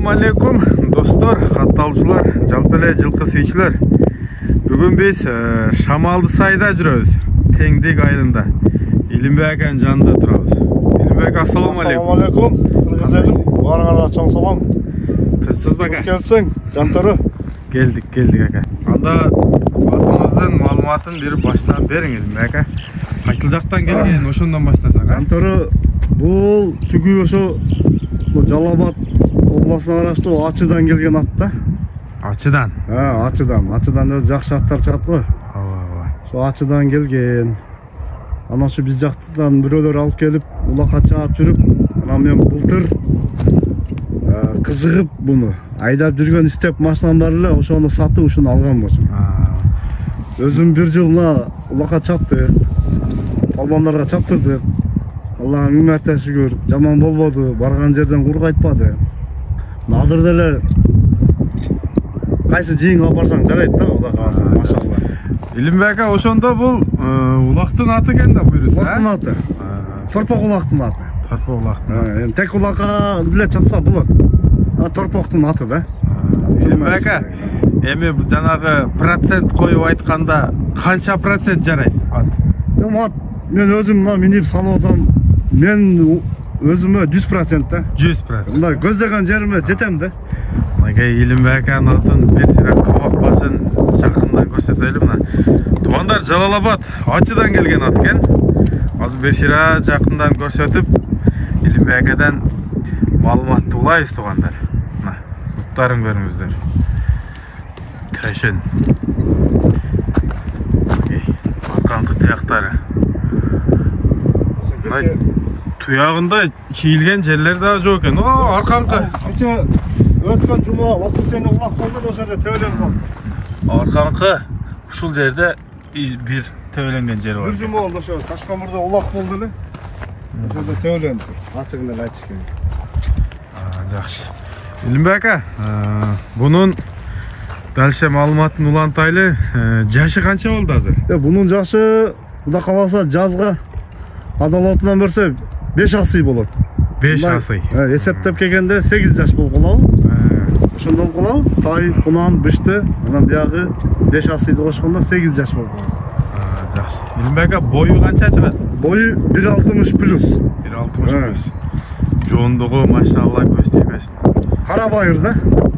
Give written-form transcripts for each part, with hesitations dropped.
Assalamu alaikum dostlar, kатталуучулар, жалпы эле жылкы сүйүүчүлөр. Бүгүн биз Шамалды сайда жүрөбүз. Теңдик айылында. Илимбек аканын жанында турабыз. Илимбек, ассаламу алейкум. Ассаламу алейкум. Кыргыз элим, баарыңарга чоң салам. Тынчсызбы ака? Келипсиң, Жантары. Келдик ака. Анда атыңыздын маалыматын бир баштап бериң Илимбек ака. Кайсыл жактан келген, ошондон баштасак. Жантары бул түгү ошо Жалал-Абад областына караштуу Ачыдан келген ат да. Ачыдан? Ачыдан өз жакшы аттар чыгат го. Ошо Ачыдан келген. Анан ошо биз жактан бирөөлөр алып келип, улакка чаап жүрүп, анан мен былтыр кызыгып буну айдап жүргөн истеп машинам бар эле, ошону сатып ушуну алган болчумун. Өзүм бир жыл мына улакка чаптык, палбандарга чаптырдык. Аллага миң марта шүгүр, жаман болбоду, барган жерден кур кайтпады. Азыр деле кайсы жыйынга барсаң жарайт да, Кудай кааласа, машалла. Илимбек ака, ошондо бул улактын аты экен да буйруса? Улактын аты. Торпок улактын аты. Торпок улактын. Тек улакка биле чапса болот. Торпоктун аты да. Илимбек ака, эми жанагы процент коюп айтканда канча процент жарайт ат? Мен өзүм мына минип санап атам. Мен өзүмө 100% да. 100%. Мындай көздөгөн жериме жетем да. Мага Илимбек аканын атын бир сыйра кабак башын жакындан көрсөтөлү мына. Туугандар, Жалал-Абад Ачыдан келген ат экен. Азыр бир сыйра жакындан көрсөтүп, Илимбек акадан маалыматты улайбыз туугандар. Мына, буттарын көрүңүздөр. Төшөн. Арканкы таяктары. Туягында чийилген жерлер да жок экен. Арканкы. Өткөн жума воскресенье улак болду, ошол жерде төбөлөнүп калды. Арканкы ушул жерде бир төбөлөнгөн жер бар. Бир жума болду, ошо Ташкамырда улак болду эле. Ошол жерде төбөлөндү. Ачыгын эле айтыш керек. Жакшы. Илимбек ака, бунун дальше маалыматын улантайлы. Жашы канча болду азыр? Бунун жашы, Кудай кааласа, жазга адалатынан берсе 5 асый болот. 5 асый. Эсептеп келгенде 8 жаш болуп калабы. Ошондон калабы. Тай, кунан, бишти, анан биягы 5 асыйды кошкондо 8 жаш болуп калат. Жакшы. Илимбек ака, бою канча чыгат? Бою 1.60 плюс. 1.60 плюс. Жондугу машалла көз тийбесин. Кара байыр да.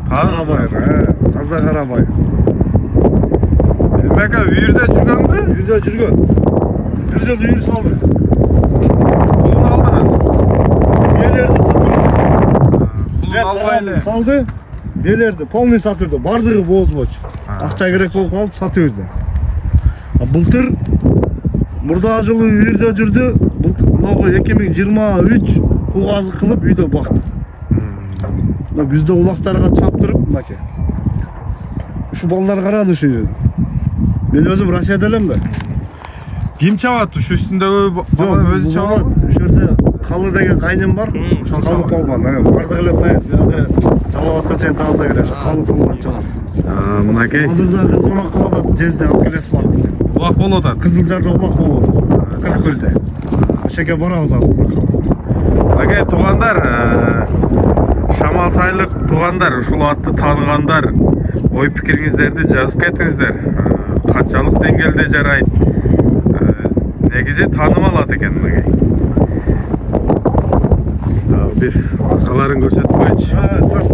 Таза байыр, таза кара байыр. Илимбек ака, үйүрдө жүргөнбү? Үйүрдө жүргөн. Bir жыл үйір салды. Kulun aldınız? Белерді сатырды. Kulun albaylı. Салды, белерді, полный сатырды. Бардығы боз боч. Акча керек болып қалып сатып жүрді. Былтыр мурда жылы үйірде жүрді. Былтыр 2023 кугазы кылып үйдө бактык. Күздө улактарга чаптырып, мынакей. Ушу балдар карады ушу. Мен өзүм Россияда элем да. Ким чабат? Ушу үстүндөгү бала өзү чабат. Ошол жерде Калы деген кайным бар. Калы полбан. Бардык эле Жалал-Абадка чейин таза келет. Калы полбан чабат. Мынакей. Азырда кызмак кылып жезде алып келесип атты. Улак болуп атат. Кызылжарда улак болуп атат. Кыркөлдө. Ошоге барабыз азыр. Мынакей туугандар, Шамал сайылык туугандар, ушул атты тааныгандар, ой пикириңиздерди жазып кетиңиздер. Канчалык деңгээлде жарайт? Негизи таанымал ат экен мынакей. Бир аркаларын көрсөтүп койчу. Тарт.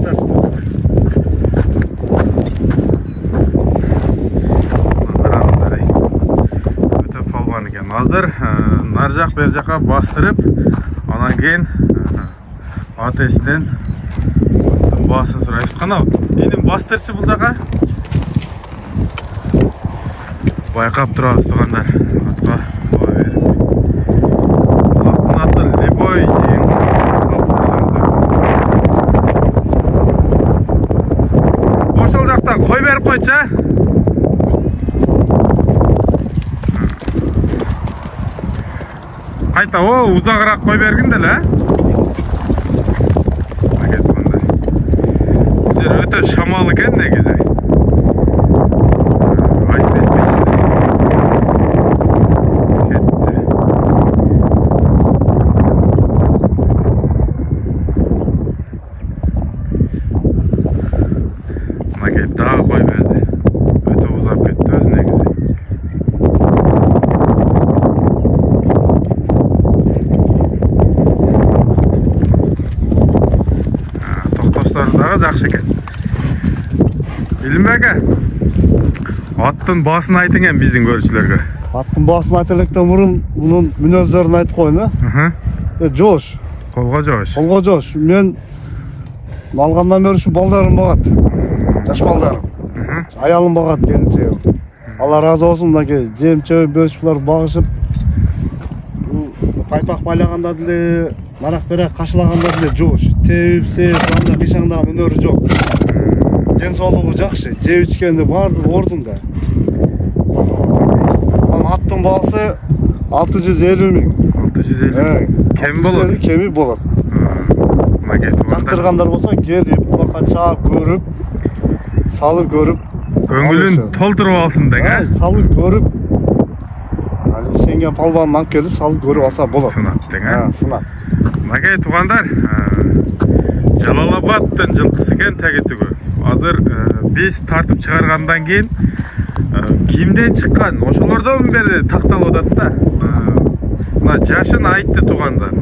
Өтө полбан экен. Азыр нар жак бер жака бастырып, анан кийин ат эсинен баасын сурайбыз. Кана, эним бастырчы бул жака. Байкап турабыз туугандар. Атка ошол жакта кой берип койчу, кайта узагыраак кой бергин деле, Бул жер өтө шамал экен негизи. Айтып кетпейсиз. келіп дағы қой берді. Өте ұзап кетті өзі негізі. Тоқташтары дағы жақсы екен. Илимбек ака, аттың басын айтыңен біздің көрушілерге. Аттың басын айтылықтан бұрын бұның мінөздерін айтып қойын, жош. Қолға жош. Қолға жош. Мен алғаннан бері şu балдарым бағат. Жаш балдарым. Аялым бағат келіншегім. Алла разы болсын, мынаке жем чөп бөлшүлөр багышып, пайпақ байлағанда деле, марақ берек кашылаганда деле жош. Теуіп, сеуіп, анда кыйшаңдаган өнөрү жок. Ден соолугу жакшы, жеп ичкенде баардыгы ордунда. Аттың баасы 650 миң. 650 кем болот? Кеми болот. Жактыргандар болсо келип, булакка чаап көрүп, салып көрүп, көңүлүн толтуруп алсын дең, а? Салып көрүп, сенген палбанын алып келип, салып көрүп алса болот. Сынап дең, а? Сынап. Мынакей туугандар, Жалалабадтын жылкысы экен тегетиги. Азыр биз тартып чыгаргандан кийин кимден чыккан, ошолордон бери такталып атат да. Мына жашын айтты туугандар.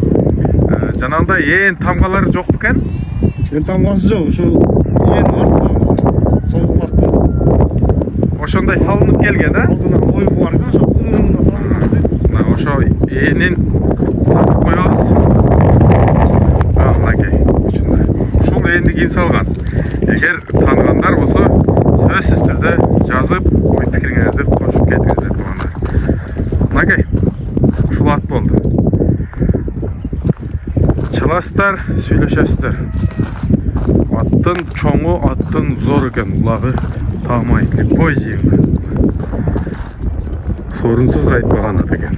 Жанагындай ээн тамгалары жок экен. Ээн тамгасы жок, ушу ээн бар. Сол кулактын. Ошондой салынып келген, а? Алдынан ойуку бар экен, ошо кулунда салынып. Мына ошо ээнин тартып коебуз. Мынакей, ушул ээнди ким салган? Эгер тааныгандар болсо, сөзсүз түрдө жазып, ой пикириңерди кошуп кетиңиздер туугандар. Мынакей, ушул ат болду. Чаласыздар, сүйлөшөсүздөр. Аттын чоңу, аттын зор экен, улагы таамайтлы, бой жийин. Сорунсуз кайтпаган ат экен.